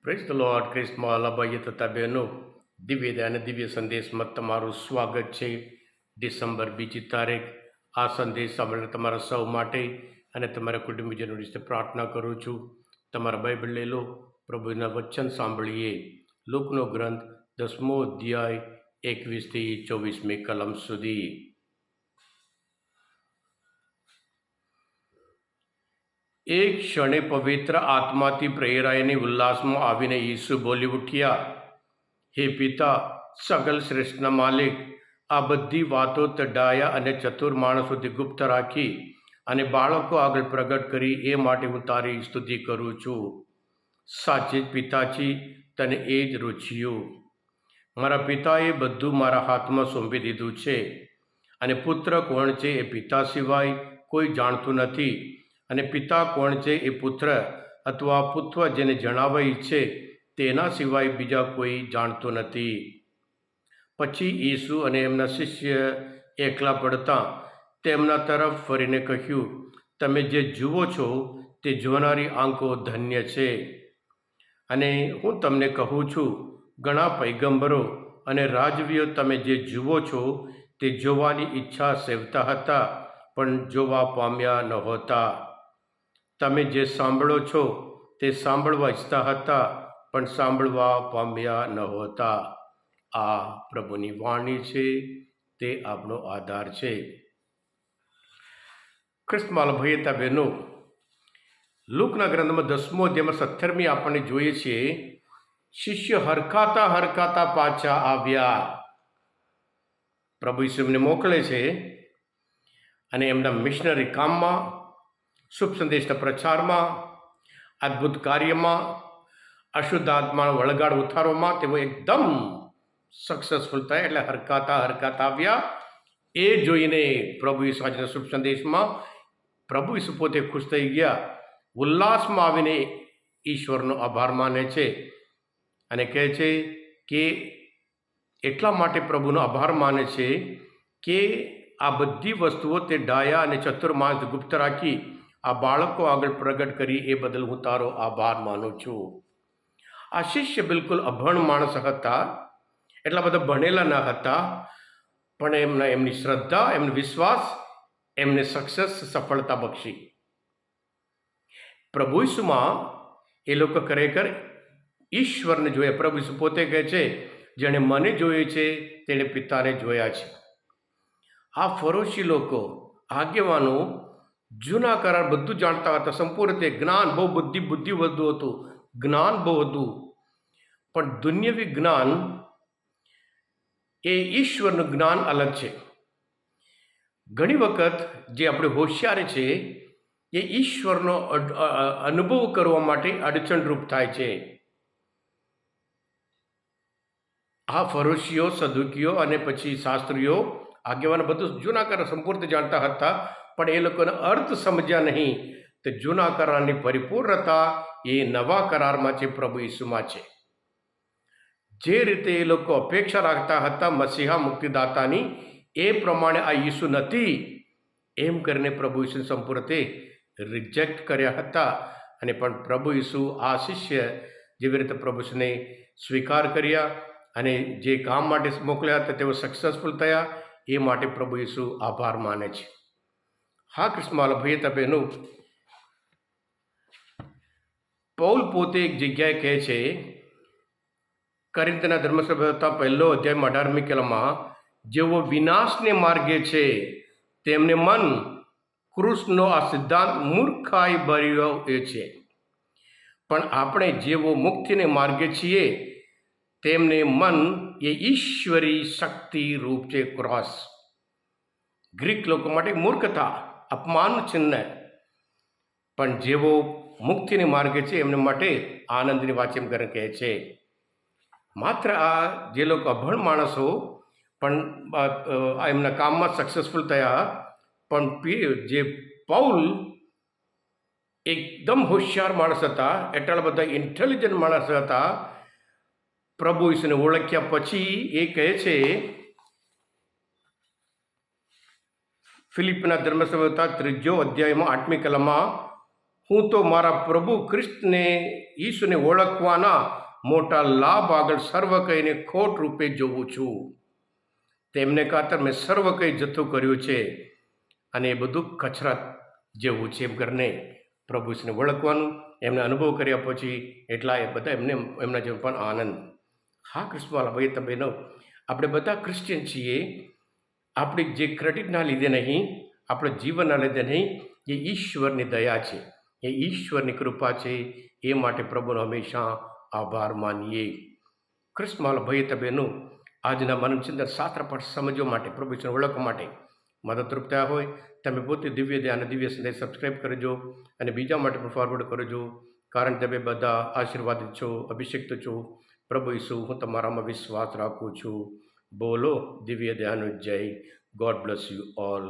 Praise the lord. ક્રિસ્મા ભાઈઓ તથા બહેનો, દિવ્ય અને દિવ્ય સંદેશમાં તમારું સ્વાગત છે. ડિસેમ્બર 2 તારીખ. આ સંદેશ સાંભળીને તમારા સૌ માટે અને તમારા કુટુંબીજનો વિશે પ્રાર્થના કરું છું. તમારા બાઇબલ લઈ લો, પ્રભુના વચન સાંભળીએ. લૂકનો ગ્રંથ 10મો અધ્યાય 21થી 24મી કલમ સુધી. એક ક્ષણે પવિત્ર આત્માથી પ્રેરાઈને ઉલ્લાસમાં આવીને ઈસુ બોલી ઉઠ્યા, હે પિતા, સગલ શ્રેષ્ઠના માલિક, આ બધી વાતો તડાયા અને ચતુર માણસોથી ગુપ્ત રાખી અને બાળકો આગળ પ્રગટ કરી, એ માટે હું તારી સ્તુતિ કરું છું. સાચે જ પિતાજી, તને એ જ રૂચ્યું. મારા પિતાએ બધું મારા હાથમાં સોંપી દીધું છે, અને પુત્ર કોણ છે એ પિતા સિવાય કોઈ જાણતું નથી, અને પિતા કોણ છે એ પુત્ર અથવા પુત્ર જેને જણાવવા ઈચ્છે તેના સિવાય બીજા કોઈ જાણતો નથી. પછી ઈસુ અને એમના શિષ્ય એકલા પડતા તેમના તરફ ફરીને કહ્યું, તમે જે જુઓ છો તે જોનારી આંખો ધન્ય છે. અને હું તમને કહું છું, ઘણા પૈગંબરો અને રાજવીઓ તમે જે જુઓ છો તે જોવાની ઈચ્છા સેવતા હતા, પણ જોવા પામ્યા નહોતા. તમે જે સાંભળો છો તે સાંભળવા ઈચ્છતા હતા, પણ સાંભળવા પામ્યા નહોતા. આ પ્રભુની વાણી છે, તે આપણો આધાર છે. ખ્રિસ્તમાં ભાઈતા બહેનો, લૂકના ગ્રંથમાં 10મો અધ્યાયમાં 17મી આપણને જોઈએ છીએ, શિષ્ય હરખાતા હરખાતા પાછા આવ્યા. પ્રભુ ઈસુ એમને મોકલે છે અને એમના મિશનરી કામમાં, શુભ સંદેશના પ્રચારમાં, અદ્ભુત કાર્યમાં, અશુદ્ધ આત્માનો વળગાડ ઉતારવામાં તેઓ એકદમ સક્સેસફુલ થયા. એટલે હરખાતા હરખાતા આવ્યા. એ જોઈને પ્રભુ ઈસુ આજના શુભ સંદેશમાં પ્રભુ ઈસુ પોતે ખુશ થઈ ગયા, ઉલ્લાસમાં આવીને ઈશ્વરનો આભાર માને છે અને કહે છે કે એટલા માટે પ્રભુનો આભાર માને છે કે આ બધી વસ્તુઓ તે ડાયા અને ચતુર માણસ ગુપ્ત રાખી આ બાળકો આગળ પ્રગટ કરી, એ બદલ હું તારો આભાર માનું છું. આ શિષ્ય બિલકુલ અભણ માણસ હતા, એટલા બધા ભણેલા ન હતા, પણ એમની શ્રદ્ધા, એમનો વિશ્વાસ એમને સફળતા બક્ષી. પ્રભુ ઈસુમાં એ લોકો ખરેખર ઈશ્વરને જોયા. પ્રભુ ઈસુ પોતે કહે છે, જેણે મને જોયે છે તેણે પિતાને જોયા છે. આ ફરોશી લોકો, આગેવાનો જૂના કરાર બધું જાણતા હતા, સંપૂર્ણ રીતે જ્ઞાન બહુ, બુદ્ધિ વધુ હતું, જ્ઞાન બહુ હતું, પણ દુન્યવી જ્ઞાન એ ઈશ્વરનું જ્ઞાન અલગ છે. ઘણી વખત જે આપણે હોશિયારી છે એ ઈશ્વરનો અનુભવ કરવા માટે અડચણરૂપ થાય છે. આ ફરોશીઓ, સદુકીઓ અને પછી શાસ્ત્રીઓ, આગેવાનો બધું જૂના કરાર સંપૂર્ણ જાણતા હતા, પણ એ લોકોને અર્થ સમજ્યા નહીં. તો જૂના કરારની પરિપૂર્ણતા એ નવા કરારમાં છે, પ્રભુ ઈસુમાં છે. જે રીતે એ લોકો અપેક્ષા રાખતા હતા મસીહા મુક્તિદાતાની, એ પ્રમાણે આ ઈસુ નથી, એમ કરીને પ્રભુ ઈસુ સંપૂર્ણ રિજેક્ટ કર્યા હતા. અને પણ પ્રભુ ઈસુ આ શિષ્ય જેવી રીતે પ્રભુ ઈસુને સ્વીકાર કર્યા અને જે કામ માટે મોકલ્યા હતા તેઓ સક્સેસફુલ થયા, એ માટે પ્રભુ ઈસુ આભાર માને છે. હા ક્રિસ્મા ભાઈ બહેનો, પૌલ પોતે એક જગ્યાએ કહે છે, કોરિન્થના ધર્મસભા 1 અધ્યાયમાં 18મી કલમમાં, જેઓ વિનાશને માર્ગે છે તેમને મન ક્રૂસનો આ સિદ્ધાંત મૂર્ખાઈ ભર્યો એ છે, પણ આપણે જેઓ મુક્તિને માર્ગે છીએ તેમને મન એ ઈશ્વરી શક્તિ રૂપ છે. ક્રોસ ગ્રીક લોકો માટે મૂર્ખતા, અપમાન ચિહ્ન, પણ જેઓ મુક્તિને માર્ગે છે એમને માટે આનંદની વાત એમ કરીને કહે છે. માત્ર આ જે લોકો અભણ માણસો પણ એમના કામમાં સક્સેસફુલ થયા, પણ જે પૌલ એકદમ હોશિયાર માણસ હતા, એટલા બધા ઇન્ટેલિજન્ટ માણસ હતા. પ્રભુ ઈસુને ઓળખ્યા પછી એ કહે છે, ફિલિપના ધર્મસભા 3 અધ્યાયમાં 8મી કલમમાં, હું તો મારા પ્રભુ ખ્રિસ્તને ઈસુને ઓળખવાના મોટા લાભ આગળ સર્વ કહીને ખોટ રૂપે જોઉં છું. તેમને ખાતર મેં સર્વ કંઈ જથ્થો કર્યો છે અને એ બધું કચરા જેવું છે એમ કરીને પ્રભુ ઈસુને ઓળખવાનું એમને અનુભવ કર્યા પછી એટલા એ બધા એમના જેવો પણ આનંદ. હા ક્રિસ્મવાલા ભાઈ બહેનો, આપણે બધા ક્રિશ્ચિયન છીએ. આપણી જે ક્રેડિટના લીધે નહીં, આપણા જીવનના લીધે નહીં, એ ઈશ્વરની દયા છે, એ ઈશ્વરની કૃપા છે. એ માટે પ્રભુનો હંમેશા આભાર માનીએ. ક્રિસ્મવાલા ભાઈ બહેનો, આજના મનોચિંતન શાસ્ત્ર પાઠ સમજવા માટે, પ્રભુ ઈશ્વરને ઓળખવા માટે મદદરૂપ થયા હોય, તમે પોતે દિવ્ય ધ્યાન દિવ્ય સંદેશ સબસ્ક્રાઈબ કરજો અને બીજા માટે પણ ફોરવર્ડ કરજો. કારણ તમે બધા આશીર્વાદિત છો, અભિષેક્ત છો. પ્રભુ ઈસુ, હું તમારામાં વિશ્વાસ રાખું છું. બોલો દિવ્ય ધ્યાન જય. God bless you all.